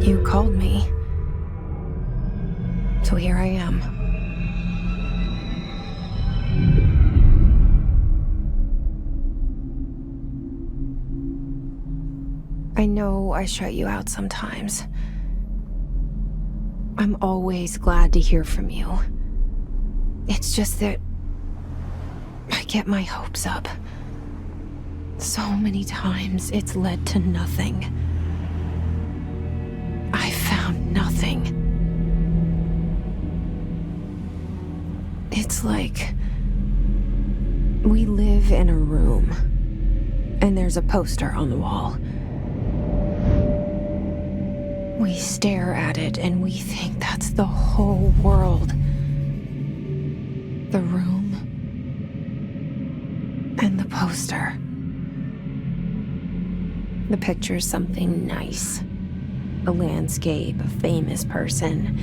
You called me. So here I am. I know I shut you out sometimes. I'm always glad to hear from you. It's just that I get my hopes up. So many times it's led to nothing. I found nothing. It's like we live in a room, and there's a poster on the wall. We stare at it and we think that's the whole world. The room and the poster. The picture's something nice. A landscape, a famous person.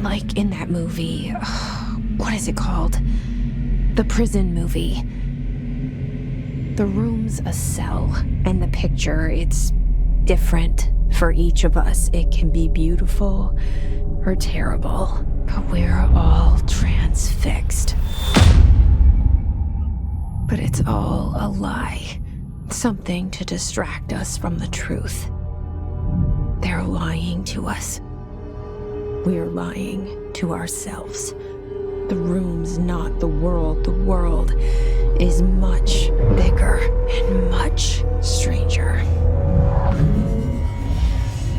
Like in that movie, what is it called? The prison movie. The room's a cell, and the picture, it's different for each of us. It can be beautiful or terrible, but we're all transfixed. But it's all a lie. Something to distract us from the truth. They're lying to us. We're lying to ourselves. The room's not the world. The world is much bigger and much stranger.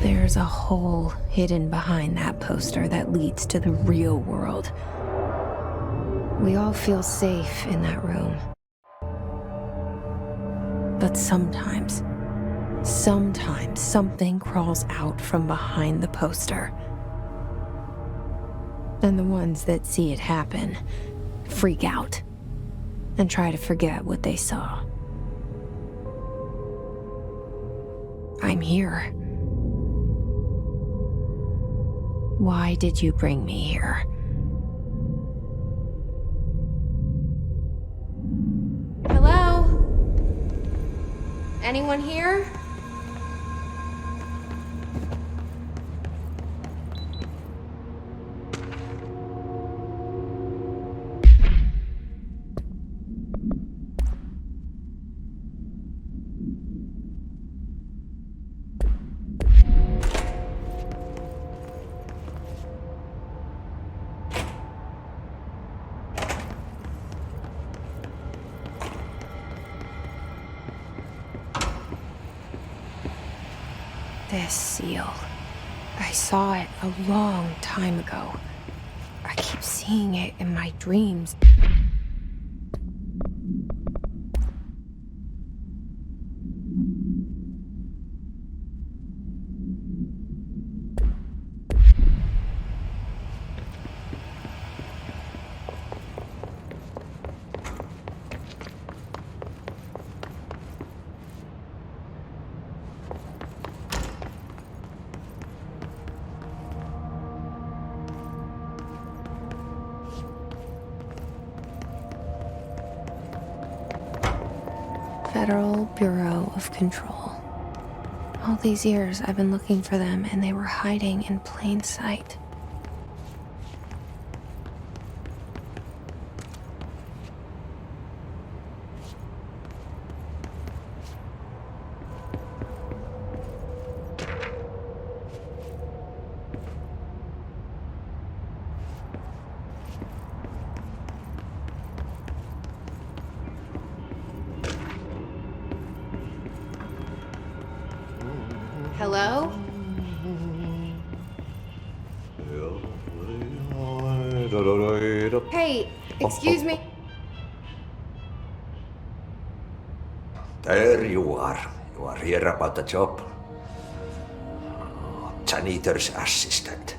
There's a hole hidden behind that poster that leads to the real world. We all feel safe in that room. But sometimes something crawls out from behind the poster. And the ones that see it happen freak out and try to forget what they saw. I'm here. Why did you bring me here? Hello? Anyone here? This seal. I saw it a long time ago. I keep seeing it in my dreams. Federal Bureau of Control. All these years I've been looking for them, and they were hiding in plain sight. Hello? Hey, excuse me. There you are. You are here about the job. Janitor's assistant.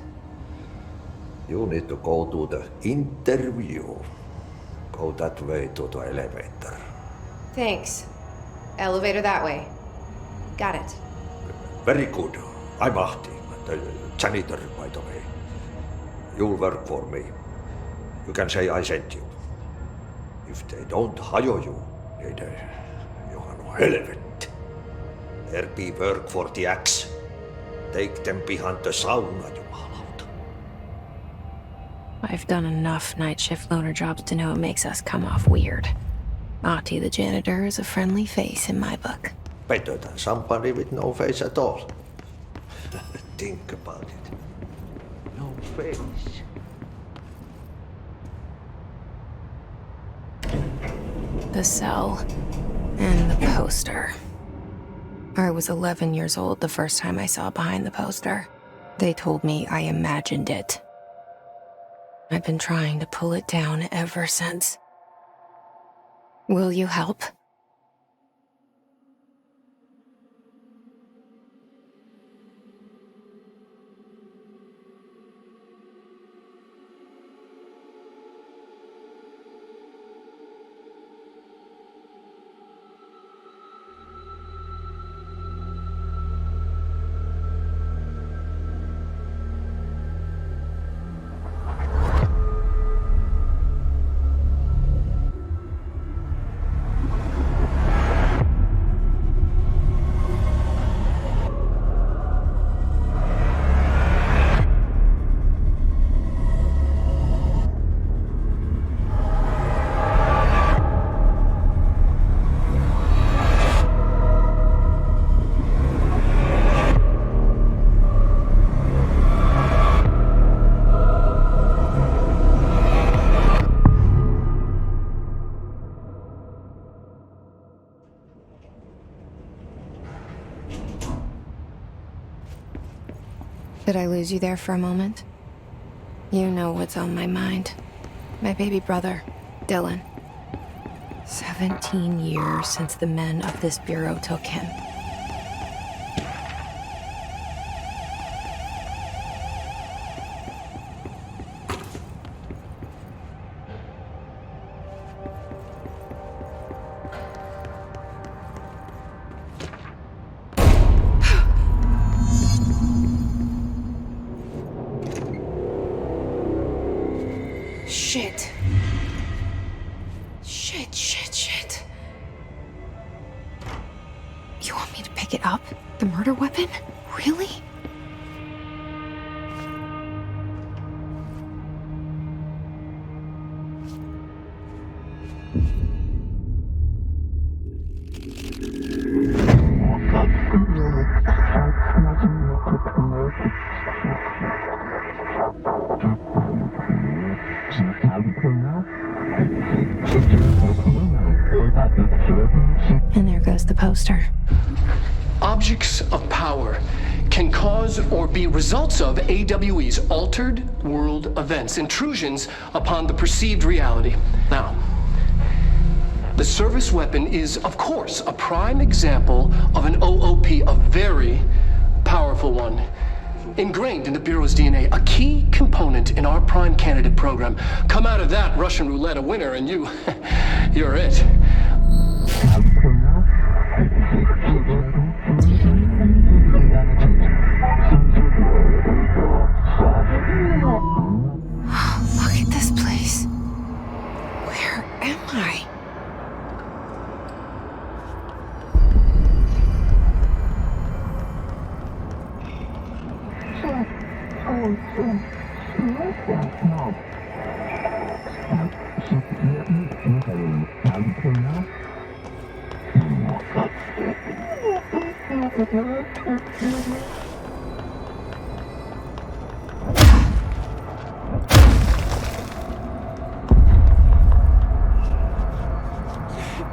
You need to go to the interview. Go that way to the elevator. Thanks. Elevator that way. Got it. Very good. I'm Ahti, the janitor, by the way. You'll work for me. You can say I sent you. If they don't hire you, you are no helvet. There be work for the axe. Take them behind the sauna, jumalauta. I've done enough night shift loner jobs to know it makes us come off weird. Ahti the janitor is a friendly face in my book. Better than somebody with no face at all. Think about it. No face. The cell and the poster. I was 11 years old the first time I saw behind the poster. They told me I imagined it. I've been trying to pull it down ever since. Will you help? Did I lose you there for a moment? You know what's on my mind. My baby brother, Dylan. 17 years since the men of this bureau took him. Shit. Shit. You want me to pick it up? The murder weapon? Really? And there goes the poster. Objects of power can cause or be results of AWE's altered world events, intrusions upon the perceived reality. Now, the service weapon is, of course, a prime example of an OOP, a very powerful one. Ingrained in the Bureau's DNA, a key component in our prime candidate program. Come out of that Russian roulette a winner and you're it. Look at this place. Where am I?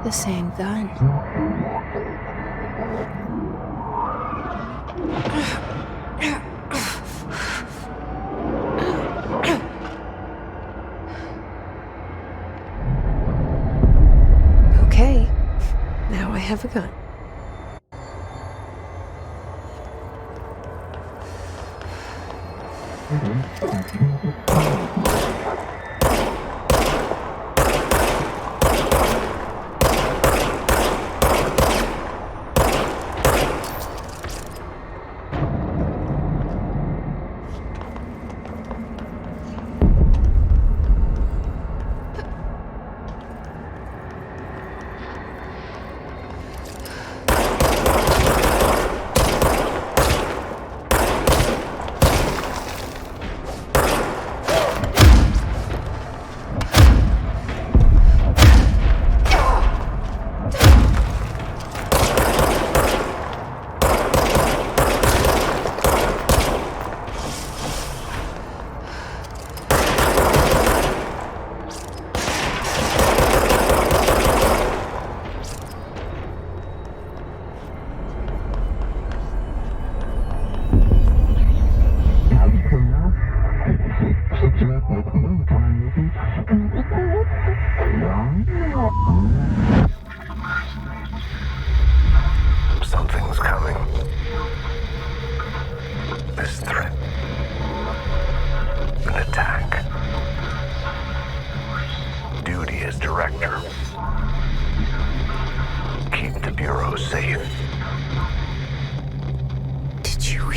The same gun. Okay, now I have a gun.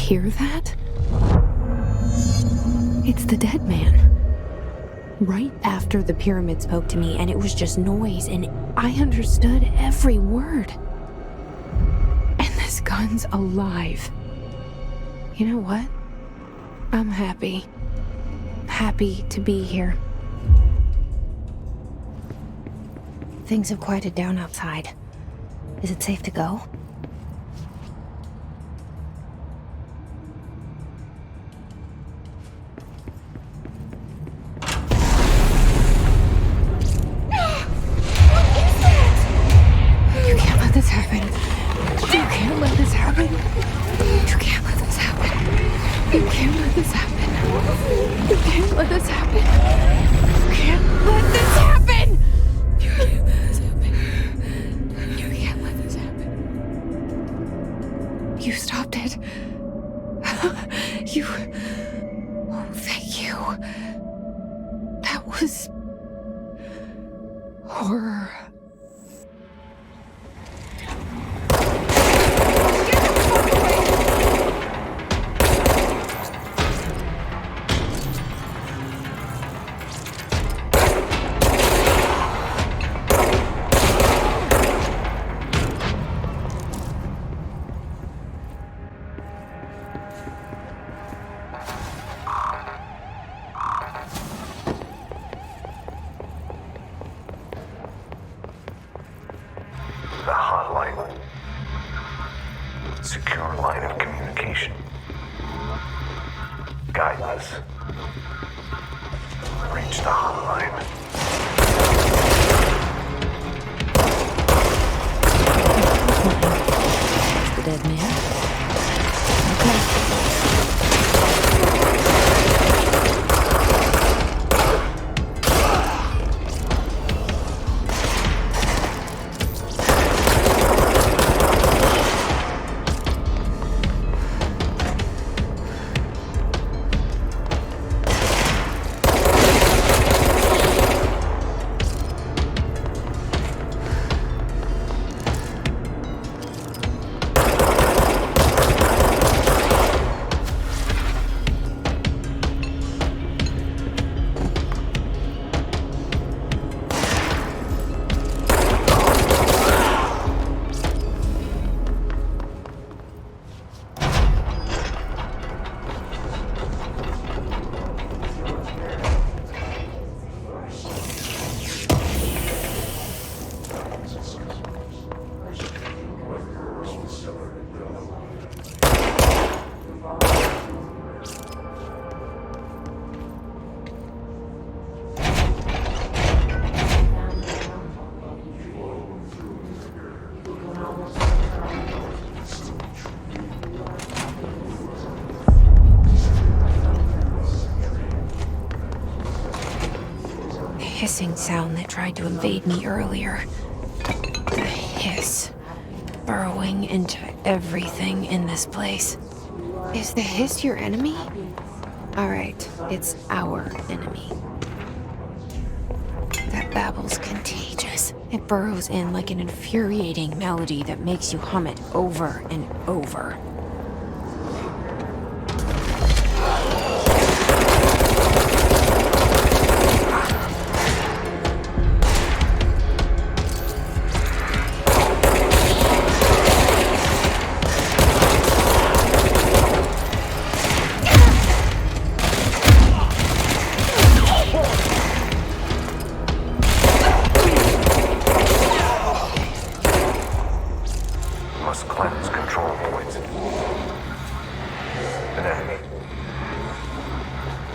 hear that? It's the dead man. Right after the pyramid spoke to me, and it was just noise, and I understood every word. And this gun's alive. You know what? I'm happy. Happy to be here. Things have quieted down outside. Is it safe to go? You can't let this happen. You can't let this happen. You can't let this happen. You can't let this happen. You can't let this happen. You can't let this happen. You can't let this happen. You can't let this happen. You stopped it. You. Oh, thank you. That was horror. The hotline. Secure line of communication. Guide us. Reach the hotline. It's the dead man. Okay. Hissing sound that tried to invade me earlier. The hiss, burrowing into everything in this place. Is the hiss your enemy? Alright, it's our enemy. That babble's contagious. It burrows in like an infuriating melody that makes you hum it over and over. Must cleanse control points. An enemy.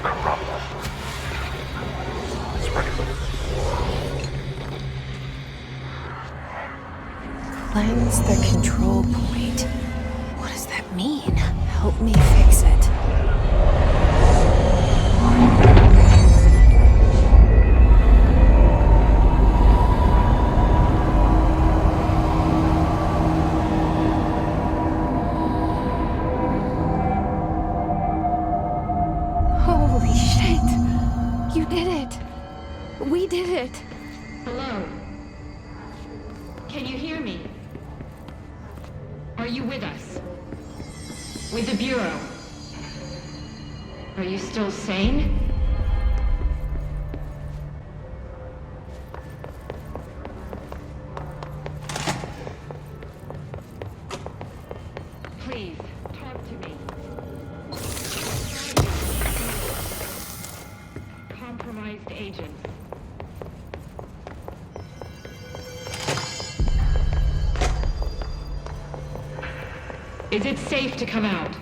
Corrupt. It's regular. Cleanse the control point. What does that mean? Help me fix it. Holy shit! You did it! We did it! Hello? Can you hear me? Are you with us? With the Bureau. Are you still sane? Please, talk to me. Compromised agents. Is it safe to come out?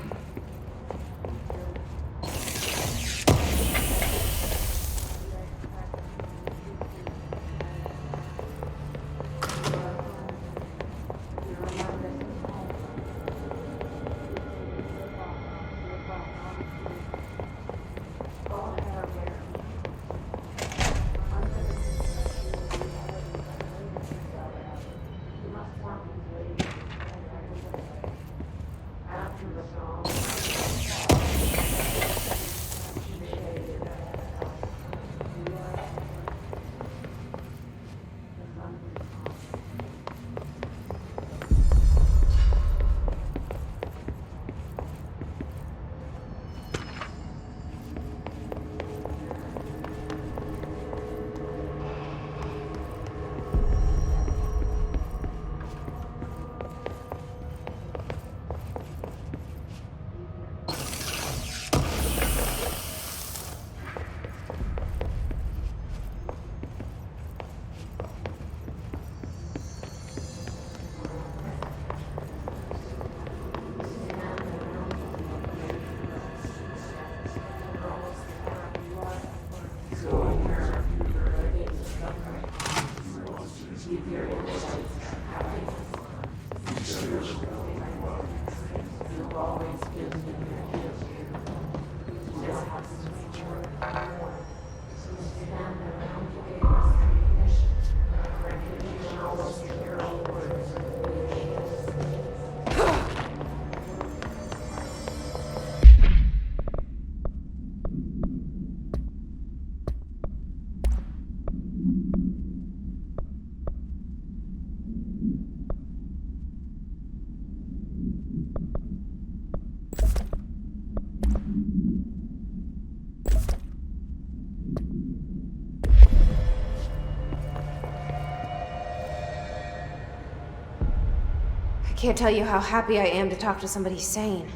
I can't tell you how happy I am to talk to somebody sane.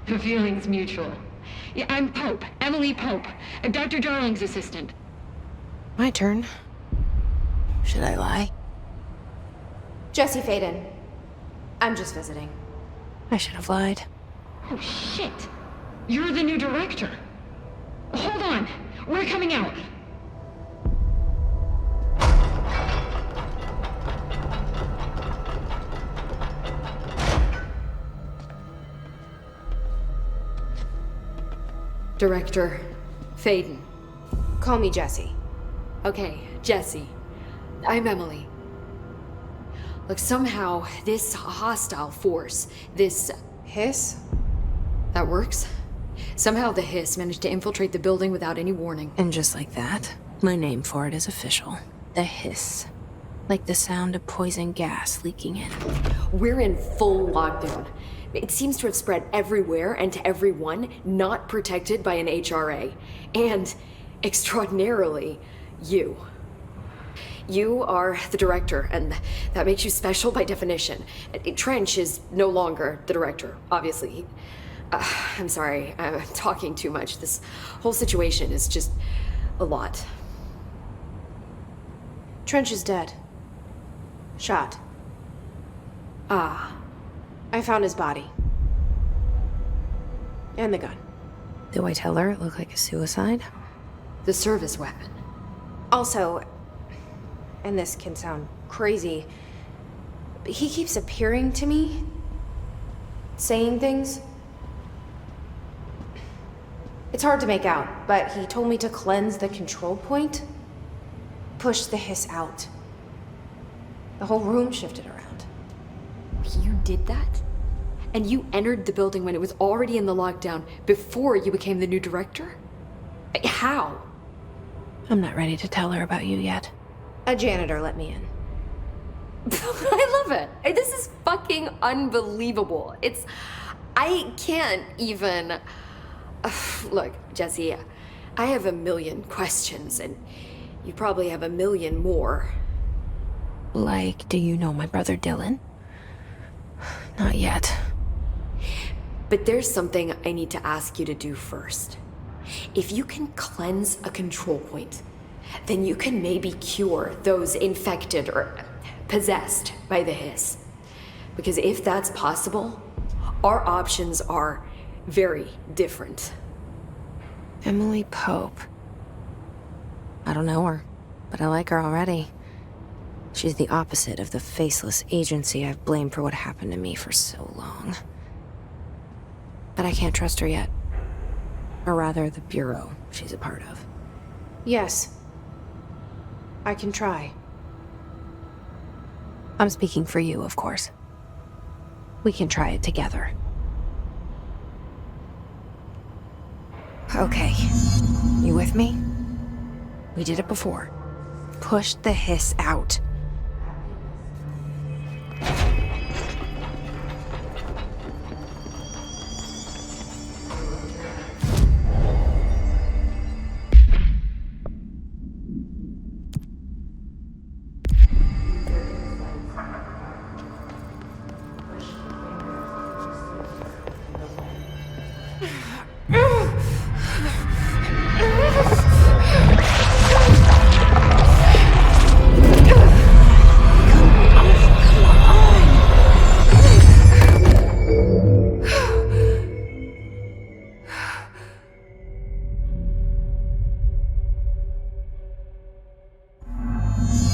The feeling's mutual. Yeah, I'm Pope, Emily Pope, Dr. Darling's assistant. My turn. Should I lie? Jesse Faden. I'm just visiting. I should have lied. Oh, shit. You're the new director. Hold on. We're coming out. Director Faden. Call me Jesse. Okay, Jesse. I'm Emily. Look, somehow this hostile force, this... Hiss? that works? Somehow the Hiss managed to infiltrate the building without any warning. And just like that, my name for it is official. The hiss. Like the sound of poison gas leaking in. We're in full lockdown. It seems to have spread everywhere and to everyone not protected by an HRA. And, extraordinarily, you. You are the director, and that makes you special by definition. Trench is no longer the director, obviously. I'm sorry, I'm talking too much. This whole situation is just a lot. Trench is dead. Shot. Ah. I found his body. And the gun. Do I tell her it looked like a suicide? The service weapon. Also, and this can sound crazy, but he keeps appearing to me, saying things. It's hard to make out, but he told me to cleanse the control point, push the hiss out. The whole room shifted around. You did that? And you entered the building when it was already in the lockdown before you became the new director? How? I'm not ready to tell her about you yet. A janitor let me in. I love it. This is fucking unbelievable. I can't even... Look, Jesse, I have a million questions, and you probably have a million more. Like, do you know my brother Dylan? Not yet. But there's something I need to ask you to do first. If you can cleanse a control point, then you can maybe cure those infected or possessed by the hiss. Because if that's possible, our options are very different. Emily Pope. I don't know her, but I like her already. She's the opposite of the faceless agency I've blamed for what happened to me for so long. But I can't trust her yet. Or rather, the Bureau she's a part of. Yes. I can try. I'm speaking for you, of course. We can try it together. Okay. You with me? We did it before. Push the hiss out.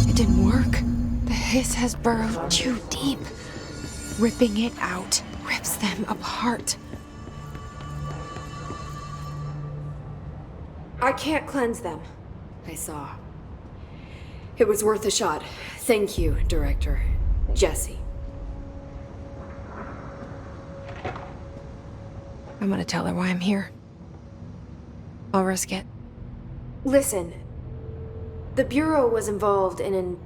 It didn't work. The hiss has burrowed too deep. Ripping it out rips them apart. I can't cleanse them. I saw. It was worth a shot. Thank you, Director. Jesse. I'm gonna tell her why I'm here. I'll risk it. Listen, the Bureau was involved in an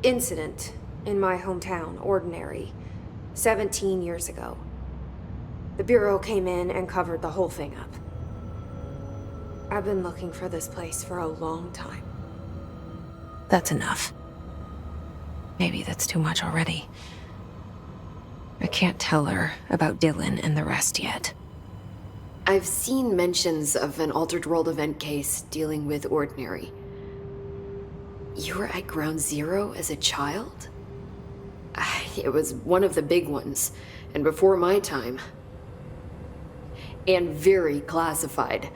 incident in my hometown, Ordinary, 17 years ago. The Bureau came in and covered the whole thing up. I've been looking for this place for a long time. That's enough. Maybe that's too much already. I can't tell her about Dylan and the rest yet. I've seen mentions of an Altered World event case dealing with Ordinary. You were at Ground Zero as a child? It was one of the big ones, and before my time. And very classified.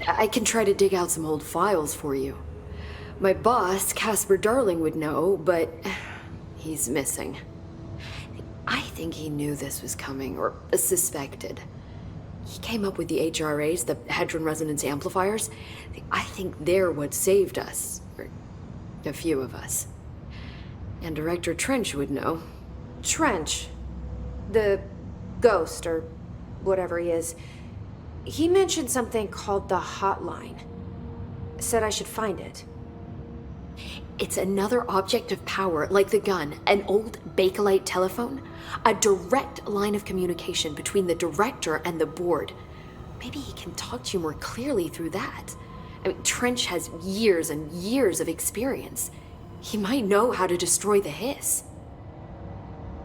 I can try to dig out some old files for you. My boss, Casper Darling, would know, but he's missing. I think he knew this was coming, or suspected. He came up with the HRAs, the Hadron Resonance Amplifiers. I think they're what saved us. Or a few of us. And Director Trench would know. Trench, the ghost, or whatever he is, he mentioned something called the Hotline. Said I should find it. It's another object of power, like the gun, an old Bakelite telephone, a direct line of communication between the director and the board. Maybe he can talk to you more clearly through that. I mean, Trench has years and years of experience. He might know how to destroy the hiss.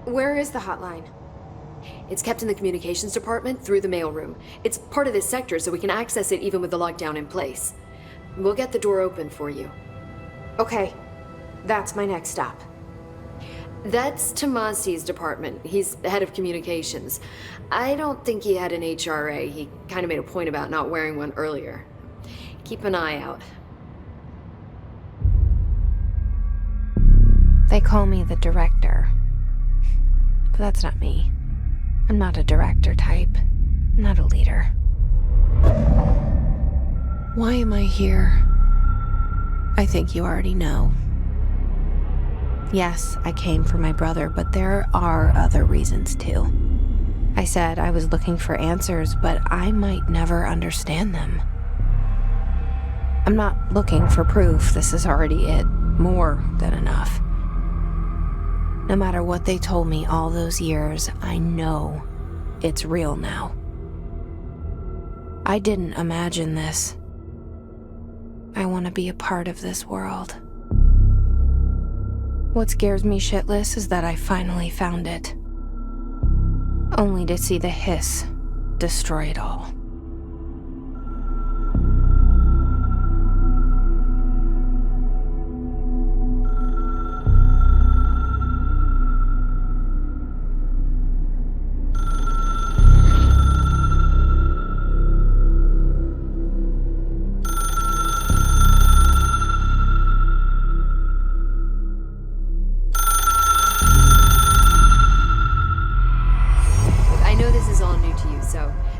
Where is the hotline? It's kept in the communications department through the mailroom. It's part of this sector, so we can access it even with the lockdown in place. We'll get the door open for you. Okay, that's my next stop. That's Tomasi's department. He's head of communications. I don't think he had an HRA. He kind of made a point about not wearing one earlier. Keep an eye out. They call me the director. But that's not me. I'm not a director type. I'm not a leader. Why am I here? I think you already know. Yes, I came for my brother, but there are other reasons too. I said I was looking for answers, but I might never understand them. I'm not looking for proof. This is already it. More than enough. No matter what they told me all those years, I know It's real now. I didn't imagine this. I want to be a part of this world. What scares me shitless is that I finally found it. Only to see the hiss destroy it all.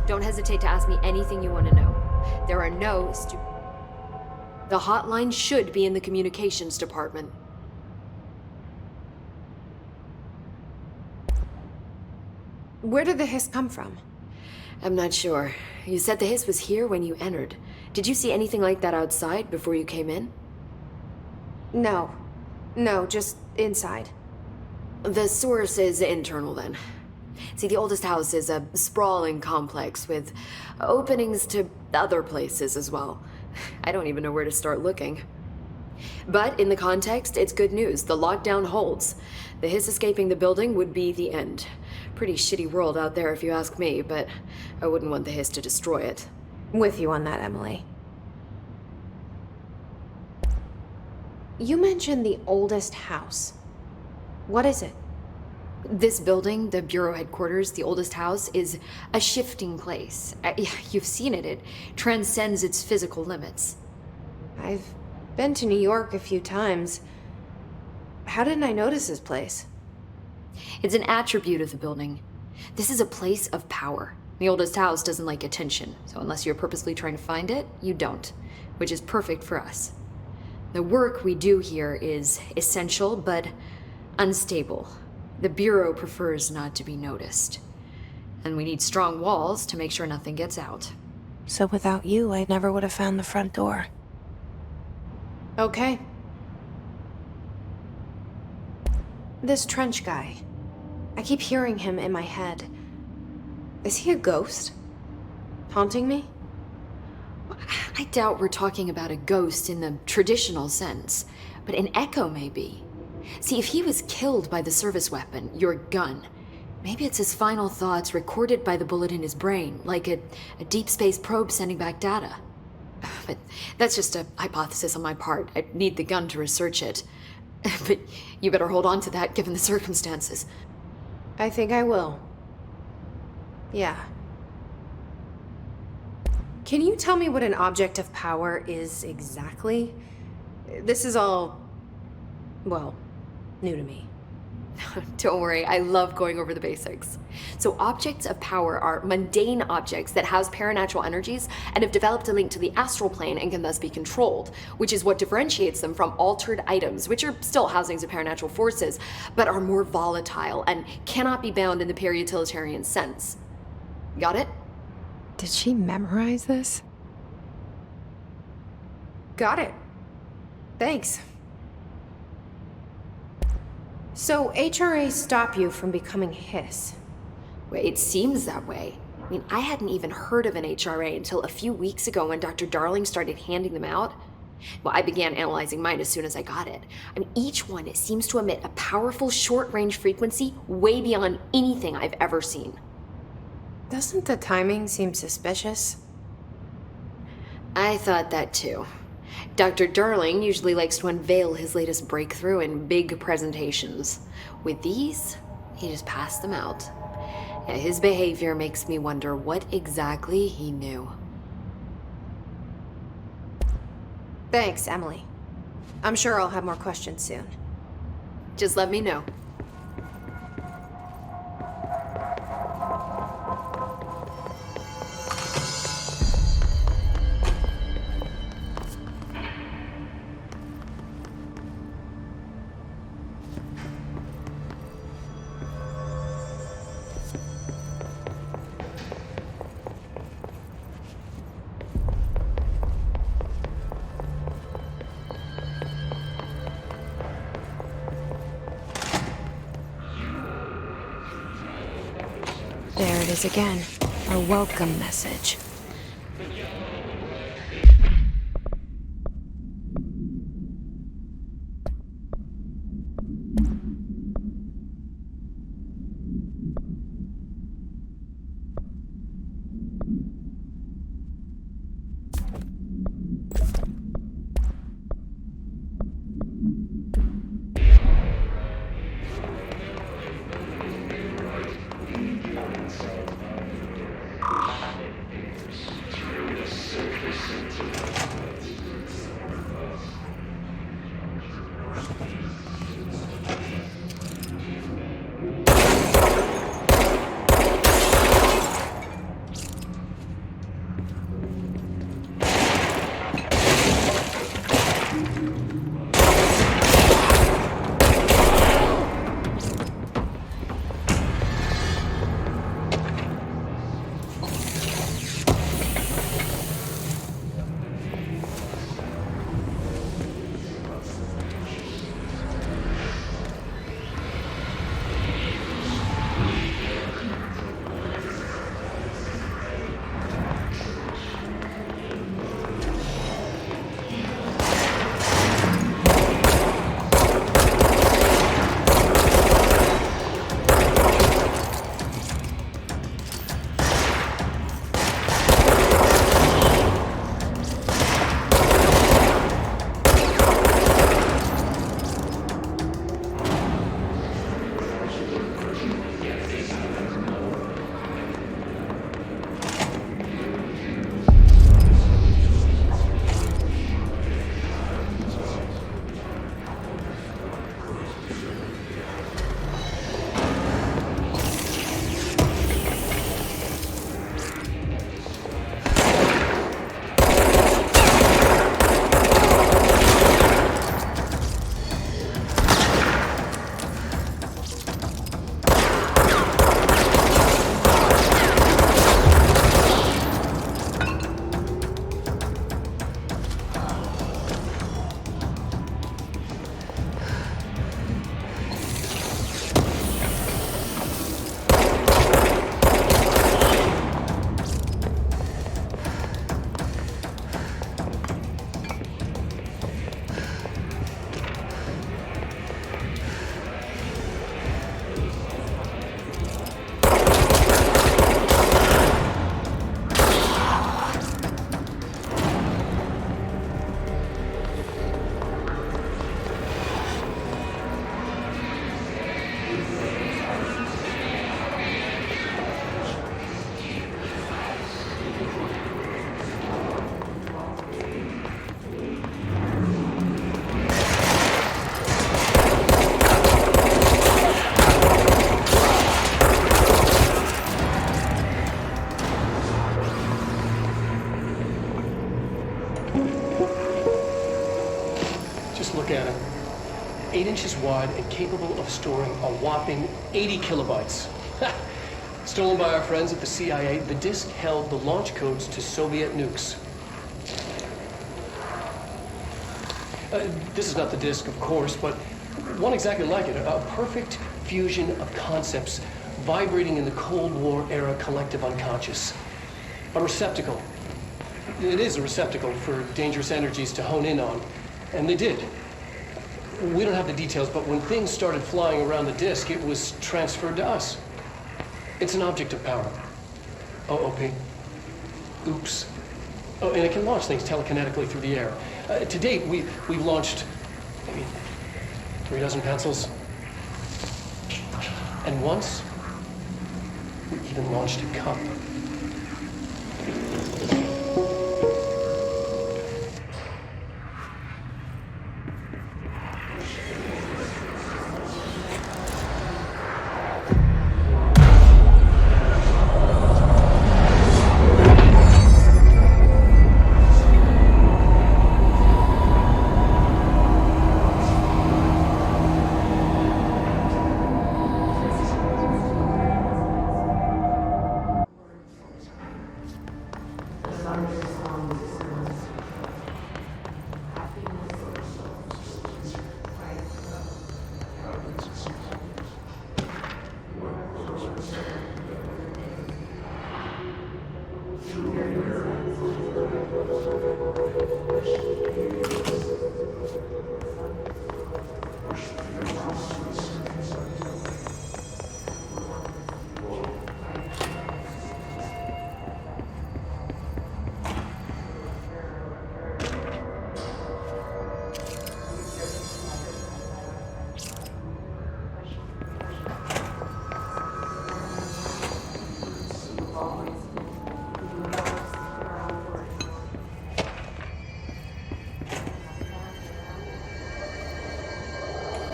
Don't hesitate to ask me anything you want to know. There are no The hotline should be in the communications department. Where did the hiss come from? I'm not sure. You said the hiss was here when you entered. Did you see anything like that outside before you came in? No. No, just inside. The source is internal then. See, the oldest house is a sprawling complex with openings to other places as well. I don't even know where to start looking. But in the context, it's good news. The lockdown holds. The hiss escaping the building would be the end. Pretty shitty world out there if you ask me, but I wouldn't want the hiss to destroy it. With you on that, Emily. You mentioned the oldest house. What is it? This building, the Bureau headquarters, the oldest house, is a shifting place. You've seen it. It transcends its physical limits. I've been to New York a few times. How didn't I notice this place? It's an attribute of the building. This is a place of power. The oldest house doesn't like attention, so unless you're purposely trying to find it, you don't, which is perfect for us. The work we do here is essential, but unstable. The Bureau prefers not to be noticed. And we need strong walls to make sure nothing gets out. So without you, I never would have found the front door. Okay. This Trench guy. I keep hearing him in my head. Is he a ghost? Haunting me? I doubt we're talking about a ghost in the traditional sense, but an echo maybe. See, if he was killed by the service weapon, your gun, maybe it's his final thoughts recorded by the bullet in his brain, like a deep space probe sending back data. But that's just a hypothesis on my part. I'd need the gun to research it. But you better hold on to that given the circumstances. I think I will. Yeah. Can you tell me what an object of power is exactly? This is all, well, new to me. Don't worry, I love going over the basics. So objects of power are mundane objects that house paranatural energies and have developed a link to the astral plane and can thus be controlled, which is what differentiates them from altered items, which are still housings of paranatural forces, but are more volatile and cannot be bound in the peri-utilitarian sense. Got it? Did she memorize this? Got it. Thanks. So HRA stop you from becoming Hiss? Well, it seems that way. I mean, I hadn't even heard of an HRA until a few weeks ago when Dr. Darling started handing them out. Well, I began analyzing mine as soon as I got it. I mean, each one seems to emit a powerful short-range frequency way beyond anything I've ever seen. Doesn't the timing seem suspicious? I thought that too. Dr. Darling usually likes to unveil his latest breakthrough in big presentations. With these, he just passed them out. Yeah, his behavior makes me wonder what exactly he knew. Thanks, Emily. I'm sure I'll have more questions soon. Just let me know. There it is again. A welcome message. Look at it. 8 inches wide and capable of storing a whopping 80 kilobytes. Stolen by our friends at the CIA, the disk held the launch codes to Soviet nukes. This is not the disk, of course, but one exactly like it. A perfect fusion of concepts vibrating in the Cold War era collective unconscious. A receptacle. It is a receptacle for dangerous energies to hone in on. And they did. We don't have the details, but when things started flying around the disk, it was transferred to us. It's an object of power. OOP. Oops. Oh, and it can launch things telekinetically through the air. To date, we've launched maybe 3 dozen pencils. And once, we even launched a cup.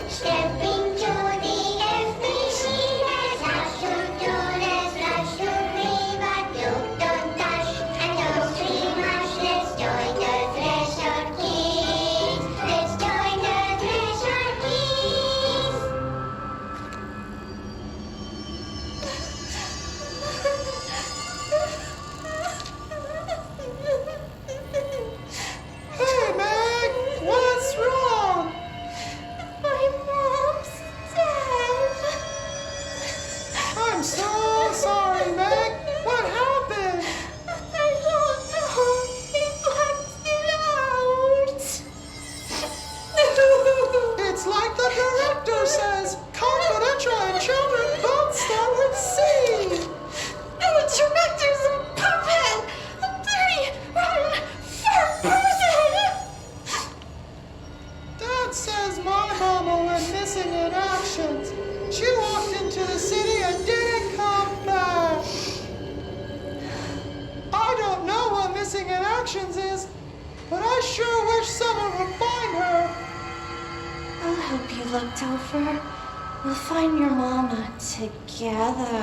Stepping to the FBC, there's house to do, there's lunch to bring, but don't touch and don't scream much. Let's join the Threshold Kids. Let's join the Threshold Kids. Hey, Meg! What's wrong? My mom's dead. I'm so sorry, Meg! What happened? I don't know. He blacked it out. It's like the director says, confidential and children don't start at sea! The director's a puppet! A dirty, rotten, fat person! Dad says my mama went missing in actions. She walked into the city and didn't come back. I don't know what missing in actions is, but I sure wish someone would find her. I'll help you look, Topher. We'll find your mama together.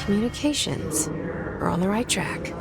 Communications. We're on the right track.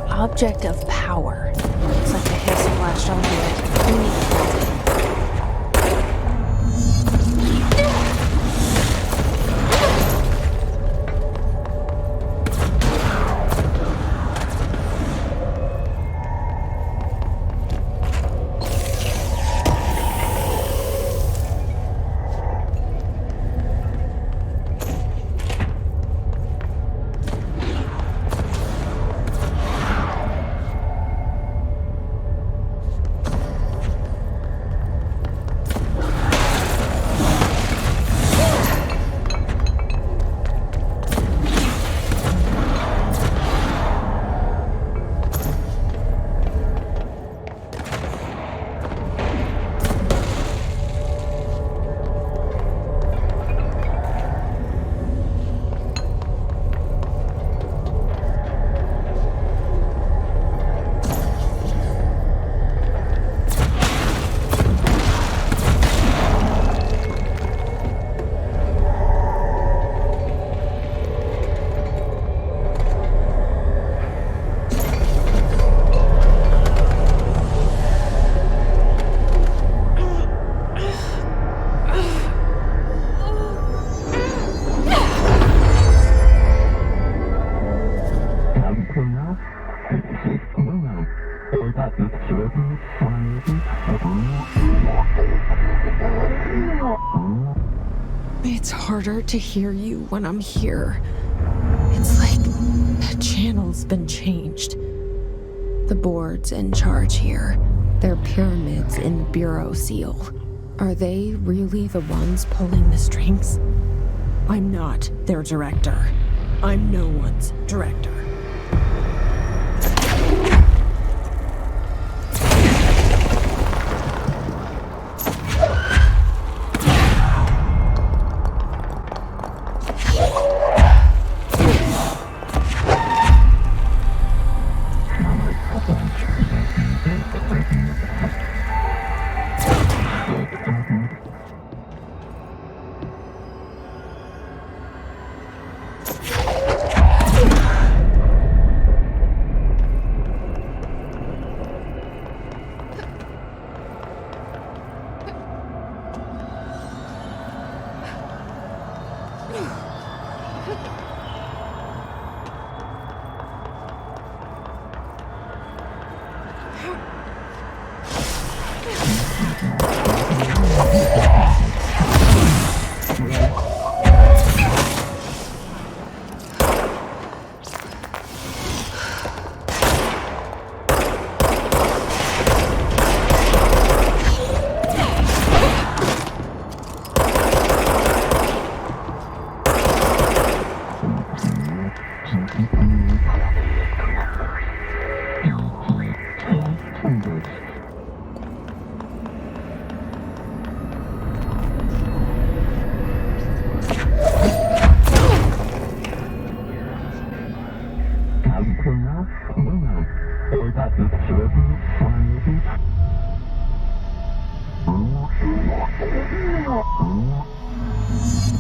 Object of power. Looks like the hiss flashed onto it. We need to find it. It's harder to hear you when I'm here. It's like the channel's been changed. The board's in charge here. They're pyramids in the Bureau seal. Are they really the ones pulling the strings? I'm not their director. I'm no one's director.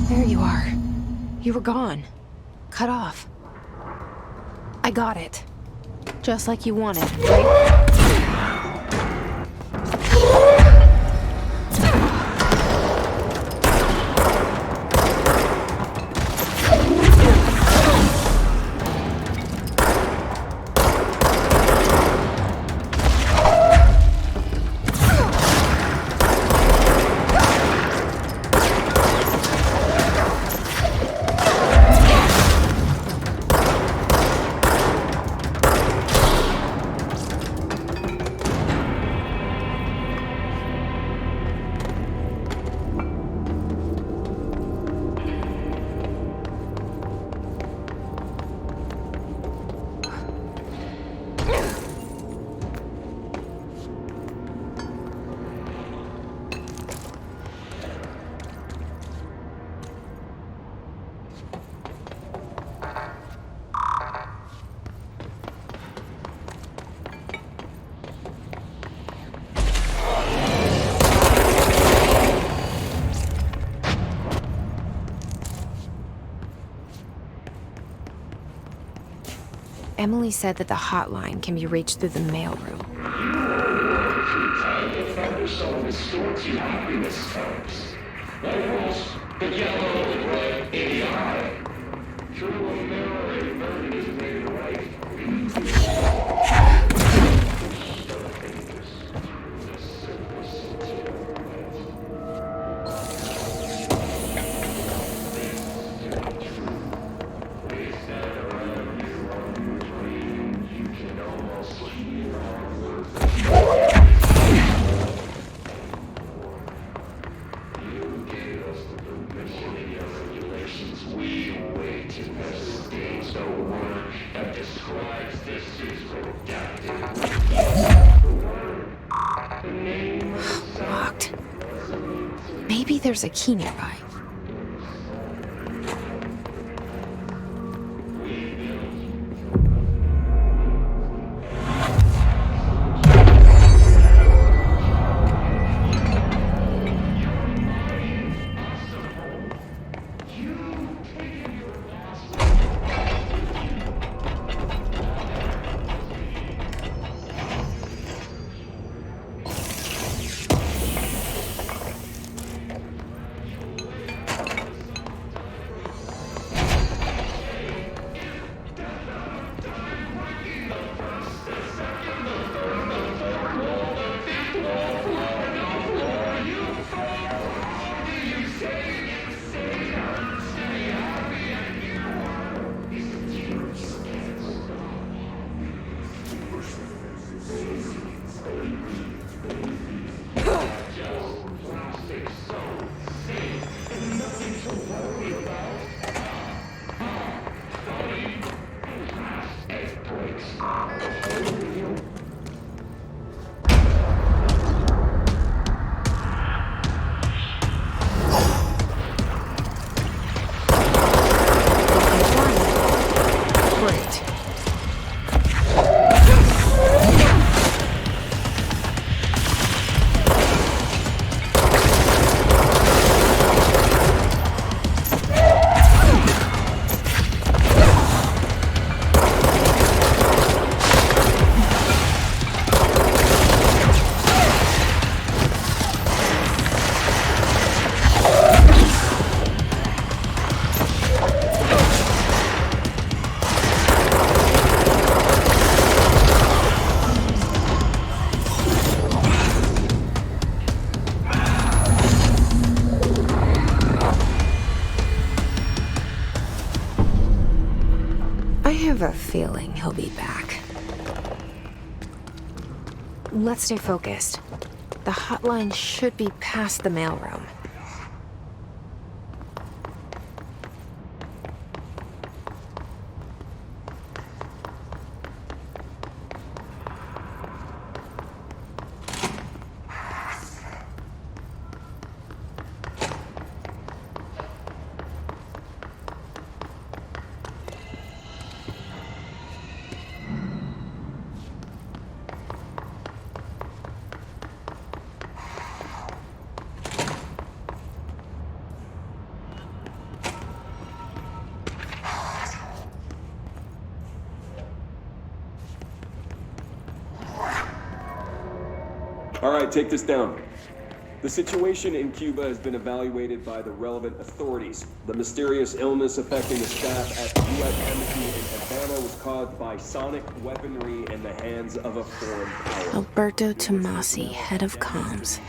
There you are. You were gone. Cut off. I got it. Just like you wanted, right? Emily said that the hotline can be reached through the mailroom. Locked. Maybe there's a key nearby. feeling he'll be back. Let's stay focused. The hotline should be past the mailroom. All right, take this down. The situation in Cuba has been evaluated by the relevant authorities. The mysterious illness affecting the staff at the U.S. Embassy in Havana was caused by sonic weaponry in the hands of a foreign power. Alberto Tomasi, head of comms.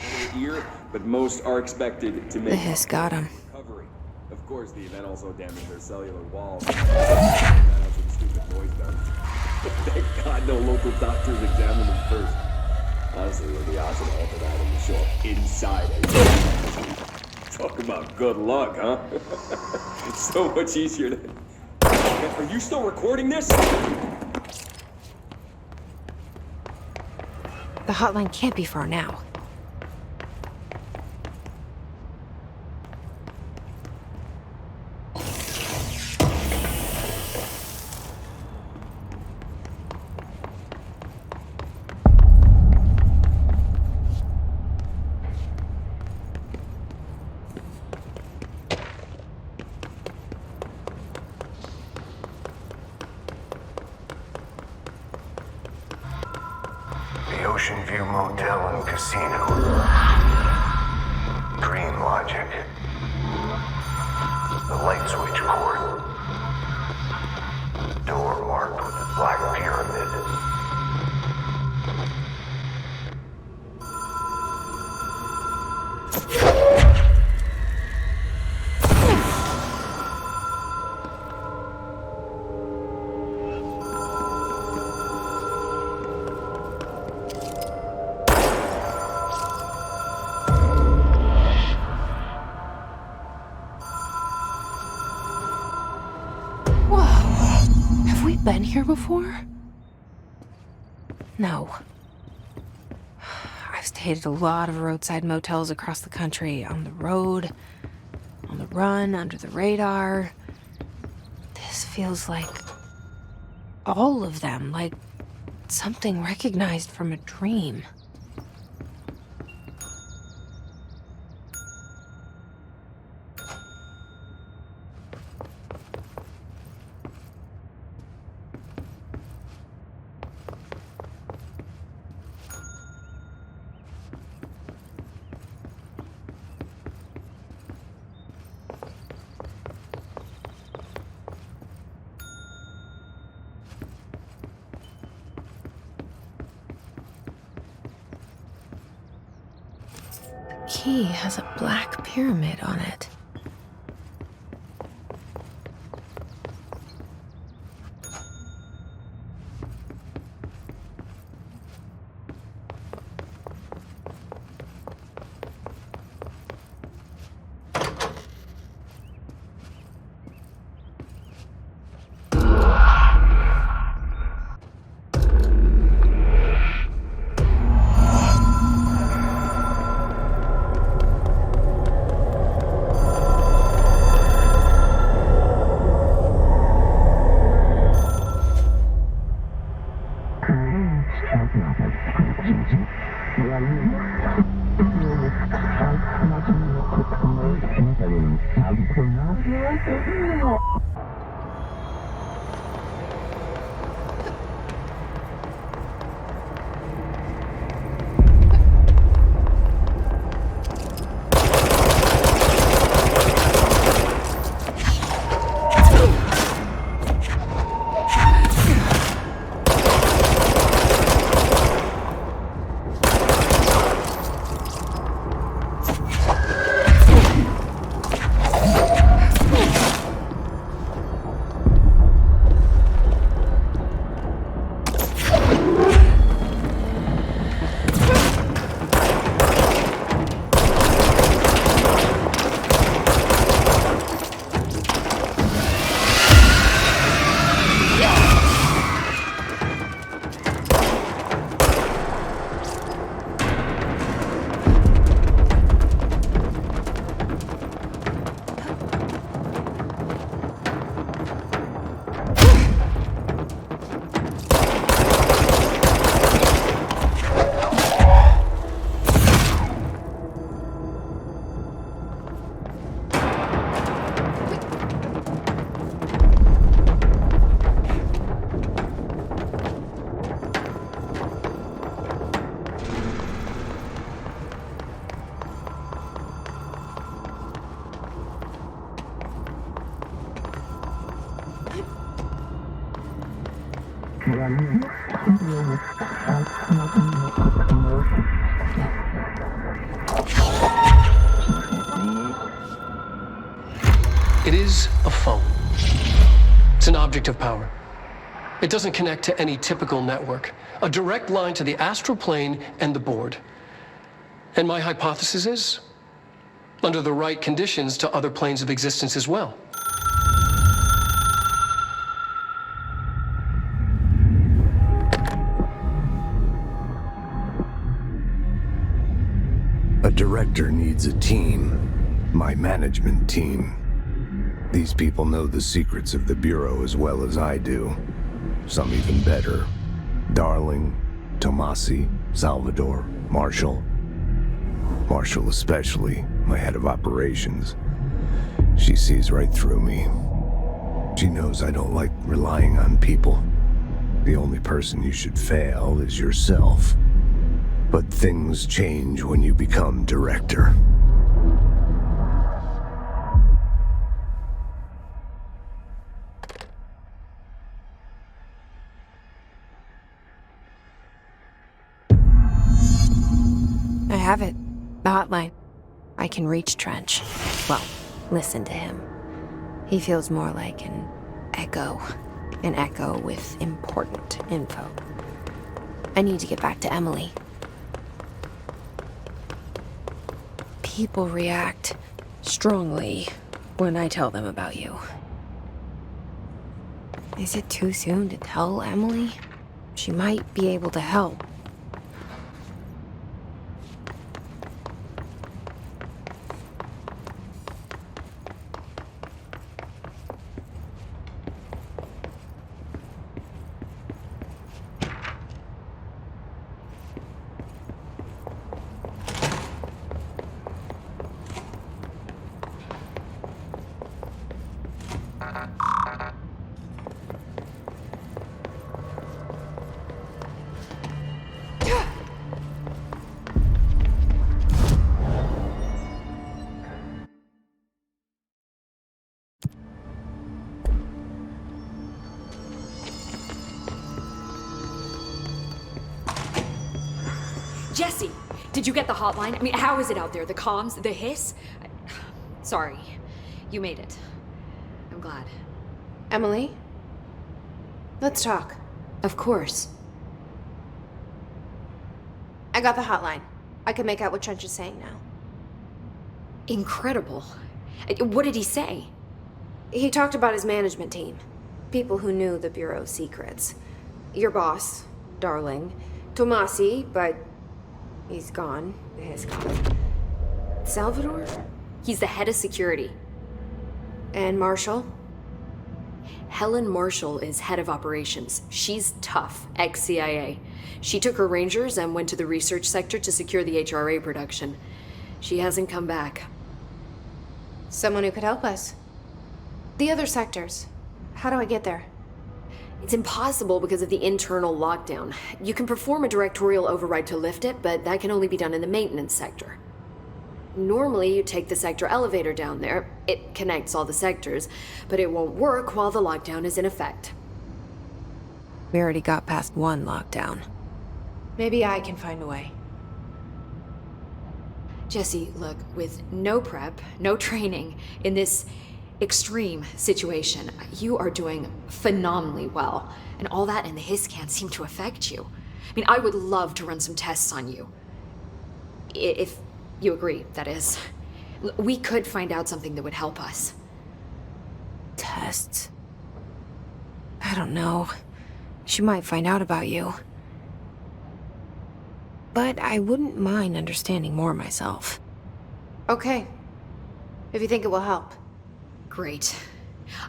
Ear, but most are expected to make The hiss got him. recovery. Of course, the event also damaged their cellular walls. That has some stupid noise done. Thank God no local doctors examined them first. Honestly, with the odds of all for that and to show up inside it. Talk about good luck, huh? It's so much easier to... Are you still recording this? The hotline can't be far now. The Ocean View Motel and Casino. Green Logic. The light switch cord. Door marked with the Black Pyramid. Been here before? No. I've stayed at a lot of roadside motels across the country, on the road, on the run, under the radar. This feels like all of them, like something recognized from a dream. Key has a black pyramid on it. It is a phone. It's an object of power. It doesn't connect to any typical network. A direct line to the astral plane and the board. And my hypothesis is, under the right conditions, to other planes of existence as well. A director needs a team. My management team. These people know the secrets of the Bureau as well as I do. Some even better. Darling, Tomasi, Salvador, Marshall. Marshall especially, my head of operations. She sees right through me. She knows I don't like relying on people. The only person you should fail is yourself. But things change when you become director. I have it. The hotline. I can reach Trench. Well, listen to him. He feels more like an echo. An echo with important info. I need to get back to Emily. People react strongly when I tell them about you. Is it too soon to tell Emily? She might be able to help. Jesse, did you get the hotline? I mean, how is it out there? The comms? The hiss? Sorry. You made it. I'm glad. Emily? Let's talk. Of course. I got the hotline. I can make out what Trench is saying now. Incredible. What did he say? He talked about his management team. People who knew the Bureau's secrets. Your boss, Darling. Tomasi, but he's gone. He's gone. Salvador? He's the head of security. And Marshall? Helen Marshall is head of operations. She's tough, ex-CIA. She took her Rangers and went to the research sector to secure the HRA production. She hasn't come back. Someone who could help us. The other sectors. How do I get there? It's impossible because of the internal lockdown. You can perform a directorial override to lift it, but that can only be done in the maintenance sector. Normally, you take the sector elevator down there. It connects all the sectors, but it won't work while the lockdown is in effect. We already got past one lockdown. Maybe I can find a way. Jesse, look, with no prep, no training, in this extreme situation, you are doing phenomenally well. And all that and the hiss can't seem to affect you. I mean, I would love to run some tests on you. If you agree, that is. We could find out something that would help us. Tests? I don't know. She might find out about you. But I wouldn't mind understanding more myself. Okay. If you think it will help. Great.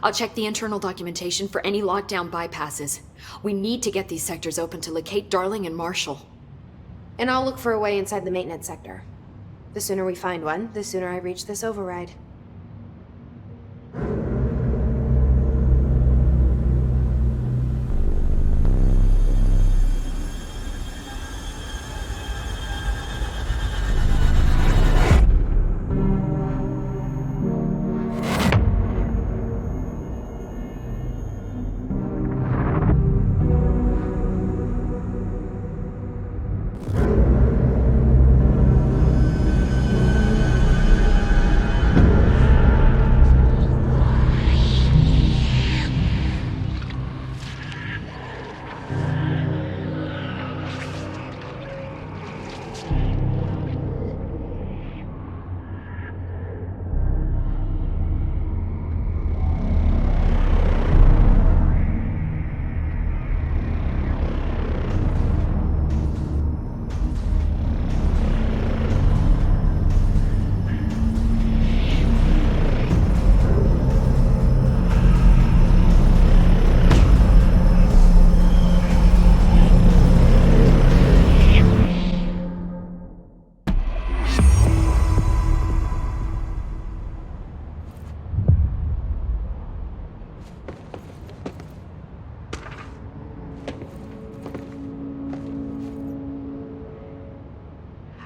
I'll check the internal documentation for any lockdown bypasses. We need to get these sectors open to locate Darling and Marshall. And I'll look for a way inside the maintenance sector. The sooner we find one, the sooner I reach this override.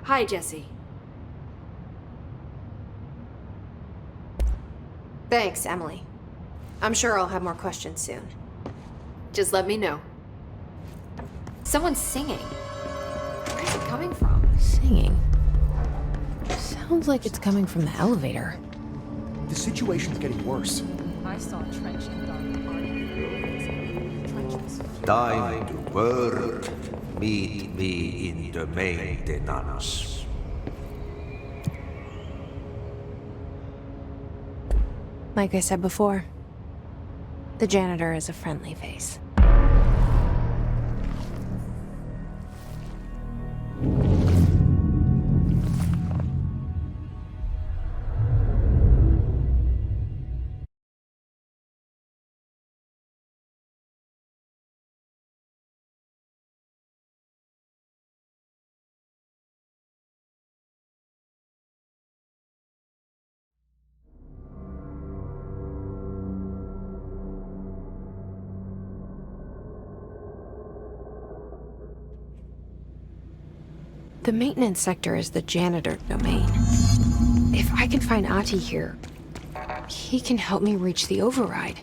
Hi, Jesse. Thanks, Emily. I'm sure I'll have more questions soon. Just let me know. Someone's singing. Where's it coming from? Singing. Sounds like it's coming from the elevator. The situation's getting worse. I saw Trench and Don partying. Trench was Time to work. Meet me in the maintenance. Like I said before, the janitor is a friendly face. The maintenance sector is the janitor domain. If I can find Ahti here, he can help me reach the override.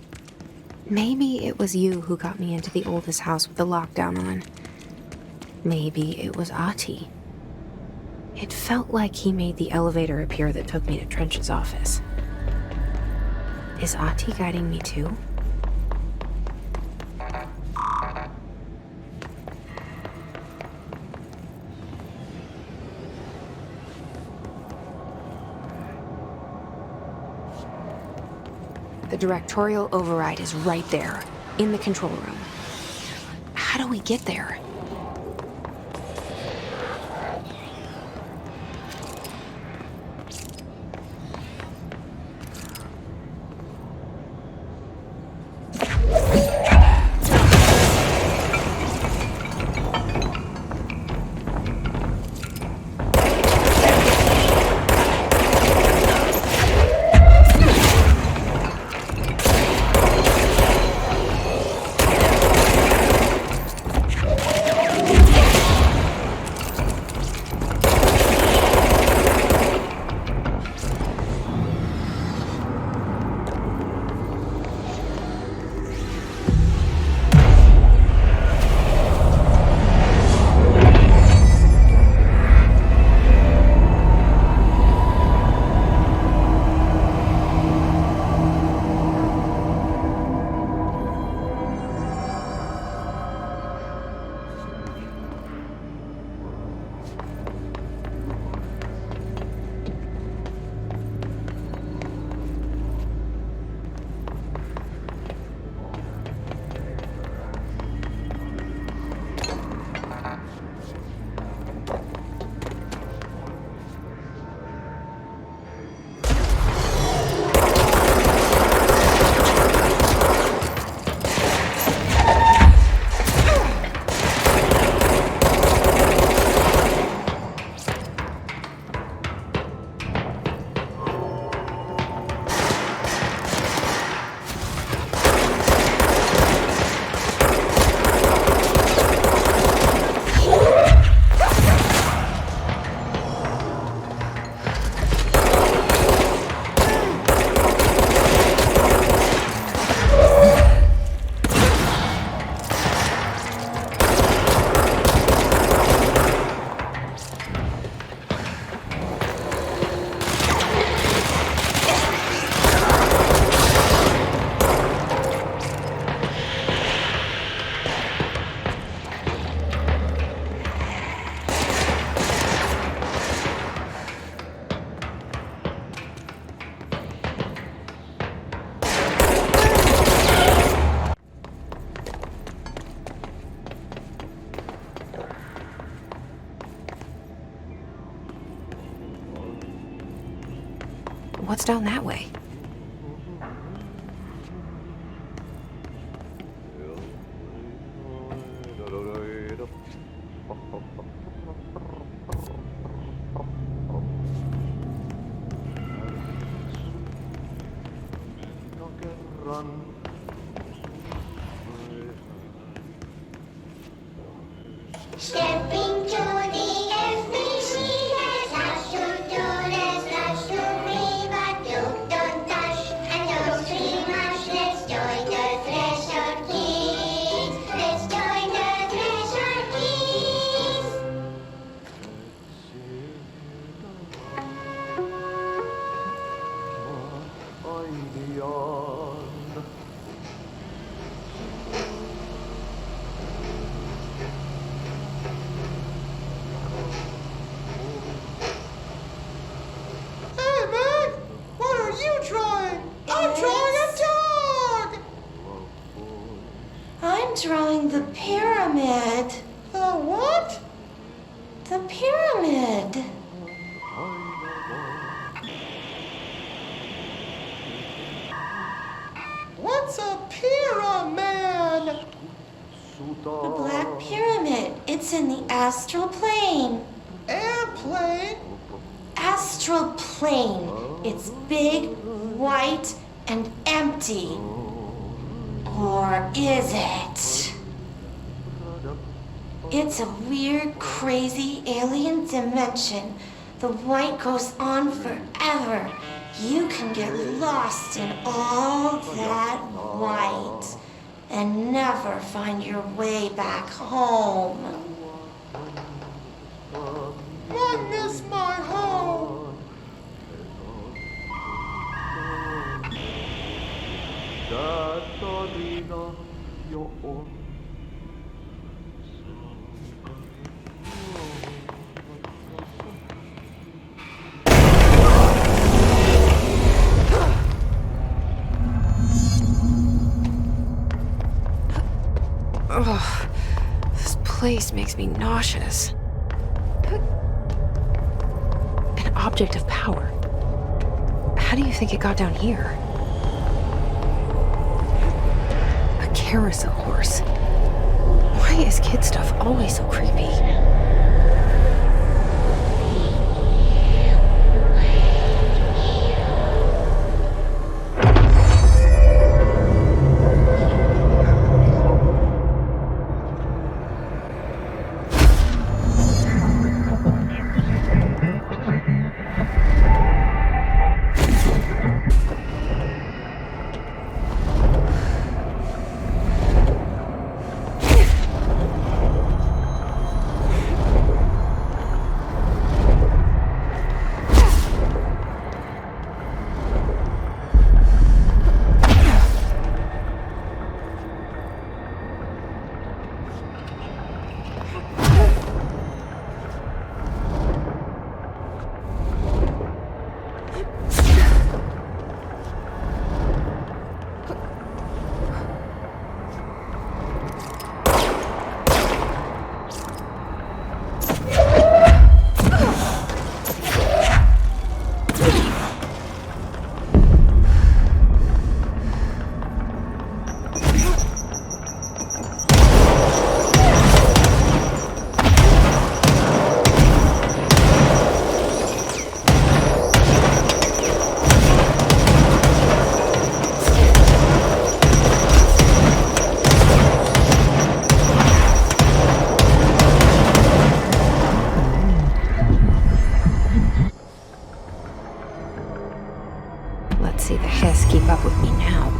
Maybe it was you who got me into the oldest house with the lockdown on. Maybe it was Ahti. It felt like he made the elevator appear that took me to Trench's office. Is Ahti guiding me too? The directorial override is right there, in the control room. How do we get there? What's down that way? Step into the FBC pyramid. The what? The pyramid. What's a pyramid? The Black Pyramid. It's in the astral plane. Airplane? Astral plane. It's big, white, and empty. Or is it? It's a weird, crazy alien dimension. The white goes on forever. You can get lost in all that white and never find your way back home. I miss my home. Ugh, this place makes me nauseous. An object of power. How do you think it got down here? A carousel horse. Why is kid stuff always so creepy? Let's see the Hiss keep up with me now.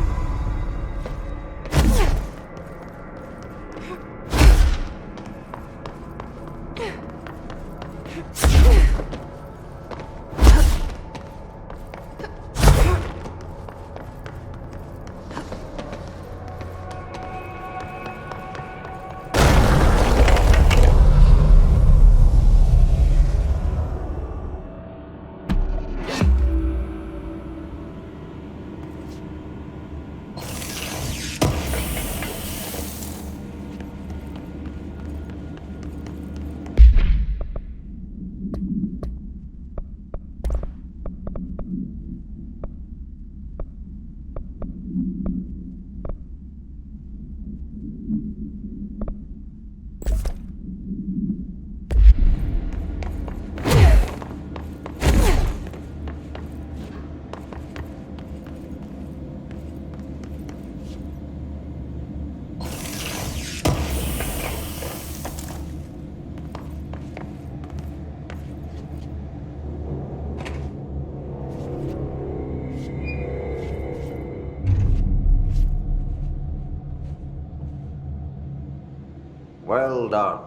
Well done.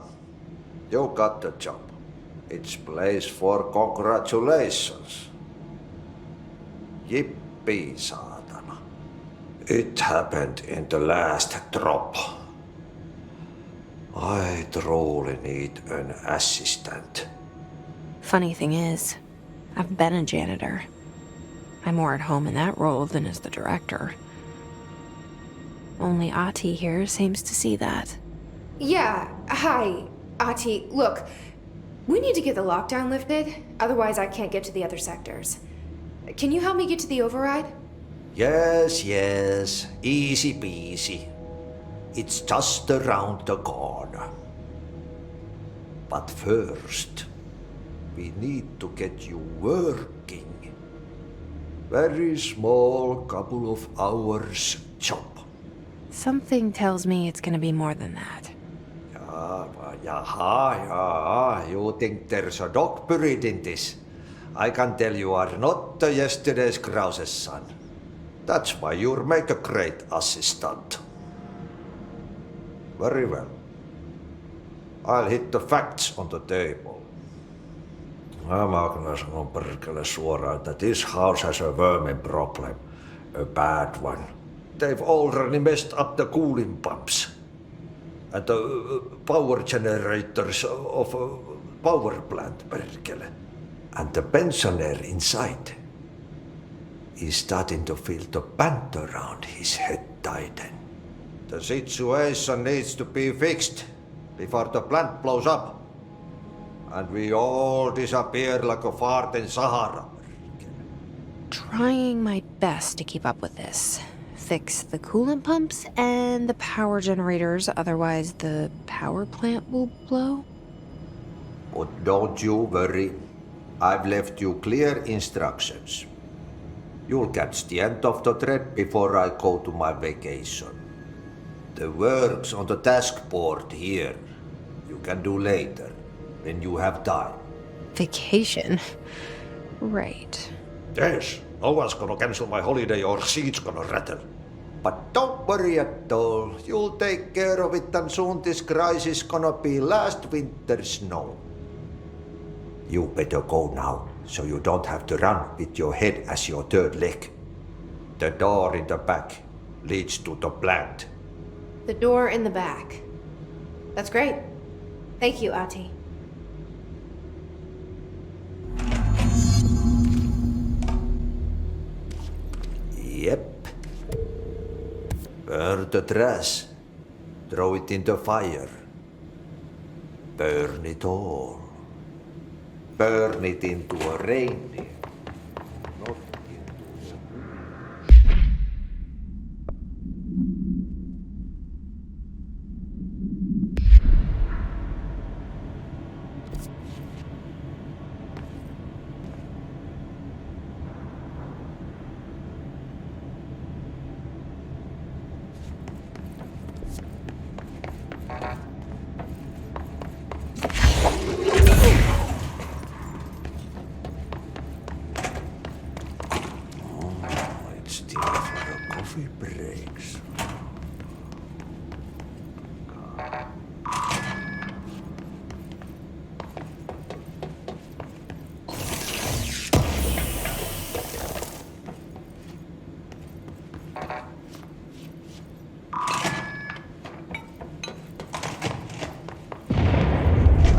You got the job. It's place for congratulations. Yippee, saatana. It happened in the last drop. I truly need an assistant. Funny thing is, I've been a janitor. I'm more at home in that role than as the director. Only Ahti here seems to see that. Yeah, hi, Ati. Look, we need to get the lockdown lifted, otherwise I can't get to the other sectors. Can you help me get to the override? Yes, yes. Easy peasy. It's just around the corner. But first, we need to get you working. Very small, couple of hours job. Something tells me it's gonna be more than that. Yeah. You think there's a dog buried in this? I can tell you are not yesterday's Krause's son. That's why you'll make a great assistant. Very well. I'll hit the facts on the table. Mä kyllä sanon perkele suoraan, että this house has a vermin problem. A bad one. They've already messed up the cooling pumps. And the power generators of a power plant, perkele. And the pensioner inside is starting to feel the band around his head tighten. The situation needs to be fixed before the plant blows up. And we all disappear like a fart in Sahara. Trying my best to keep up with this. Fix the coolant pumps and the power generators, otherwise the power plant will blow. But don't you worry. I've left you clear instructions. You'll catch the end of the thread before I go to my vacation. The work's on the task board here. You can do later, when you have time. Vacation? Right. Yes, no one's gonna cancel my holiday or seat's gonna rattle. But don't worry at all. You'll take care of it and soon this crisis gonna be last winter's snow. You better go now, so you don't have to run with your head as your third leg. The door in the back leads to the plant. The door in the back. That's great. Thank you, Ati. Yep. Burn the trash. Throw it in the fire. Burn it all. Burn it into a reindeer. Not coffee breaks.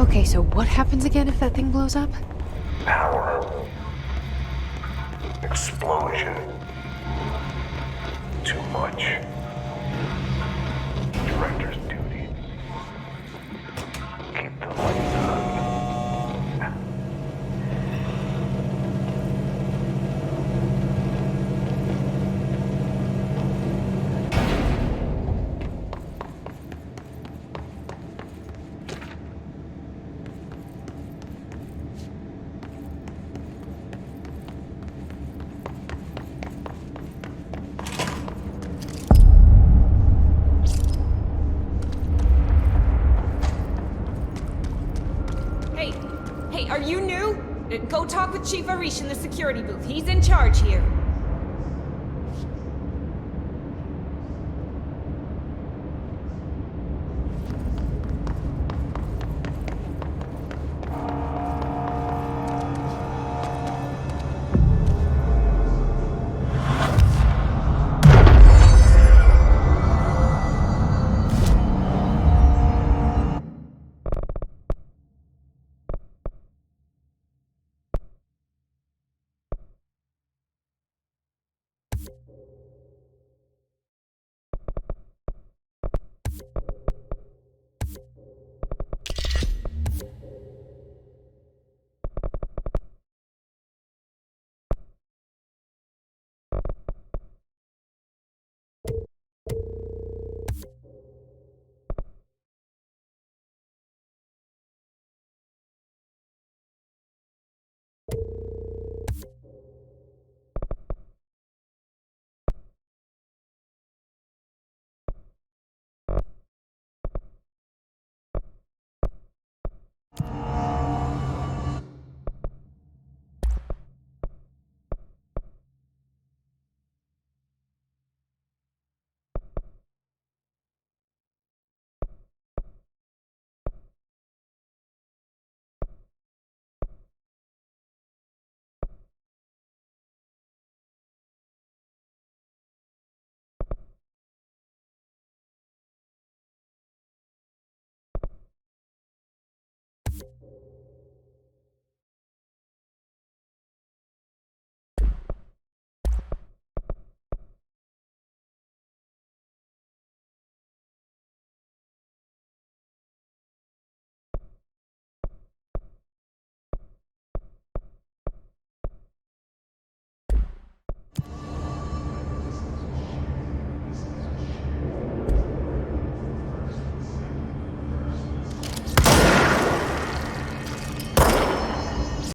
Okay, so what happens again if that thing blows up? Power. Explosion. Too much. Director's duty. Keep the lights on. Hey, are you new? Go talk with Chief Arish in the security booth. He's in charge here.